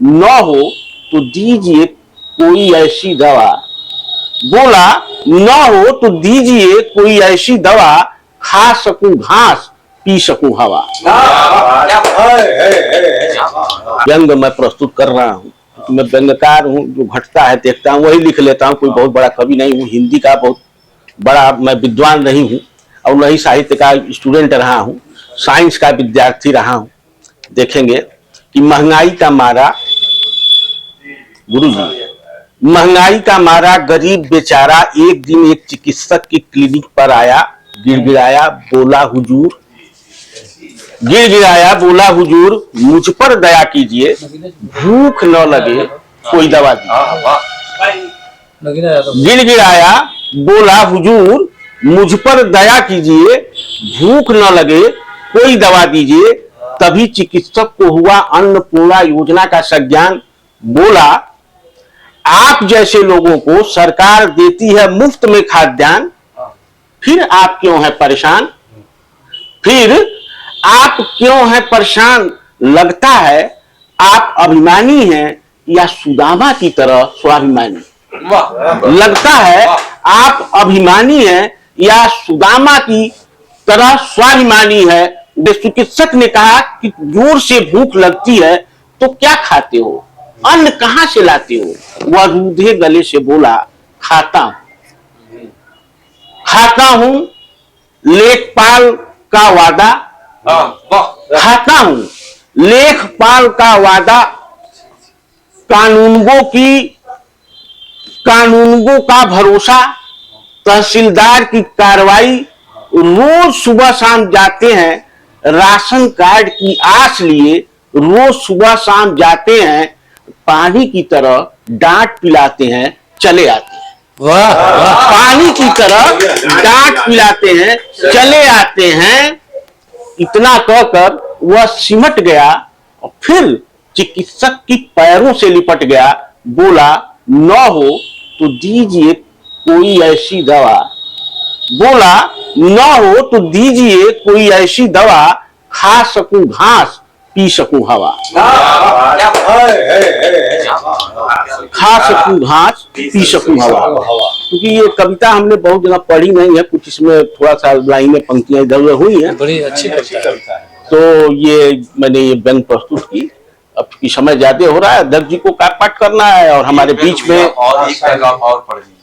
न हो तो दीजिए कोई ऐसी दवा। बोला न हो तो दीजिए कोई ऐसी दवा, खा सकूं घास पी सकूं हवा। व्यंग मैं प्रस्तुत कर रहा हूँ, मैं व्यंगकार हूँ, जो घटता है देखता हूँ वही लिख लेता हूँ। कोई बहुत बड़ा कवि नहीं हूँ, हिंदी का बहुत बड़ा मैं विद्वान नहीं हूँ और न ही साहित्य का स्टूडेंट रहा हूँ, साइंस का विद्यार्थी रहा हूँ। देखेंगे कि महंगाई का मारा, गुरुजी, महंगाई का मारा गरीब बेचारा एक दिन एक चिकित्सक की क्लिनिक पर आया, गिड़गिड़ाया बोला हुजूर, गिड़गिड़ाया बोला हुजूर मुझ पर दया कीजिए, भूख न लगे कोई दवा दीजिए। गिड़गिड़ाया बोला हुजूर मुझ पर दया कीजिए, भूख न लगे कोई दवा दीजिए। तभी चिकित्सक को हुआ अन्नपूर्णा योजना का संज्ञान। बोला आप जैसे लोगों को सरकार देती है मुफ्त में खाद्यान्न, फिर आप क्यों है परेशान, फिर आप क्यों है परेशान। लगता है आप अभिमानी हैं या सुदामा की तरह स्वाभिमानी। लगता है आप अभिमानी हैं या सुदामा की तरह स्वाभिमानी है। चिकित्सक ने कहा कि जोर से भूख लगती है तो क्या खाते हो, अन्न कहां से लाते हो। वह रूधे गले से बोला खाता हूं, खाता हूं लेखपाल का वादा, खाता हूं लेखपाल का वादा, कानूनगो का भरोसा, तहसीलदार की कार्रवाई। रोज सुबह शाम जाते हैं राशन कार्ड की आस लिए, रोज सुबह शाम जाते हैं, पानी की तरह डांट पिलाते हैं चले आते हैं। वाह, वाह। पानी की तरह डांट पिलाते हैं चले आते हैं। इतना कहकर वह सिमट गया और फिर चिकित्सक की पैरों से लिपट गया। बोला न हो तो दीजिए कोई ऐसी दवा, बोला न हो तो दीजिए कोई ऐसी दवा, खा सकूं घास पी सकूं हवा। खा सकूं घास पी सकूं हवा। क्योंकि ये कविता हमने बहुत जगह पढ़ी नहीं है, कुछ इसमें थोड़ा सा लाइनें पंक्तियां इधर उधर हुई हैं। बड़ी अच्छी कविता है। तो ये मैंने ये व्यंग प्रस्तुत की। अब की समय ज्यादा हो रहा है, अध्यक्ष जी को पाठ करना है और हमारे बीच में और एक पैगाम और पढ़ लीजिए।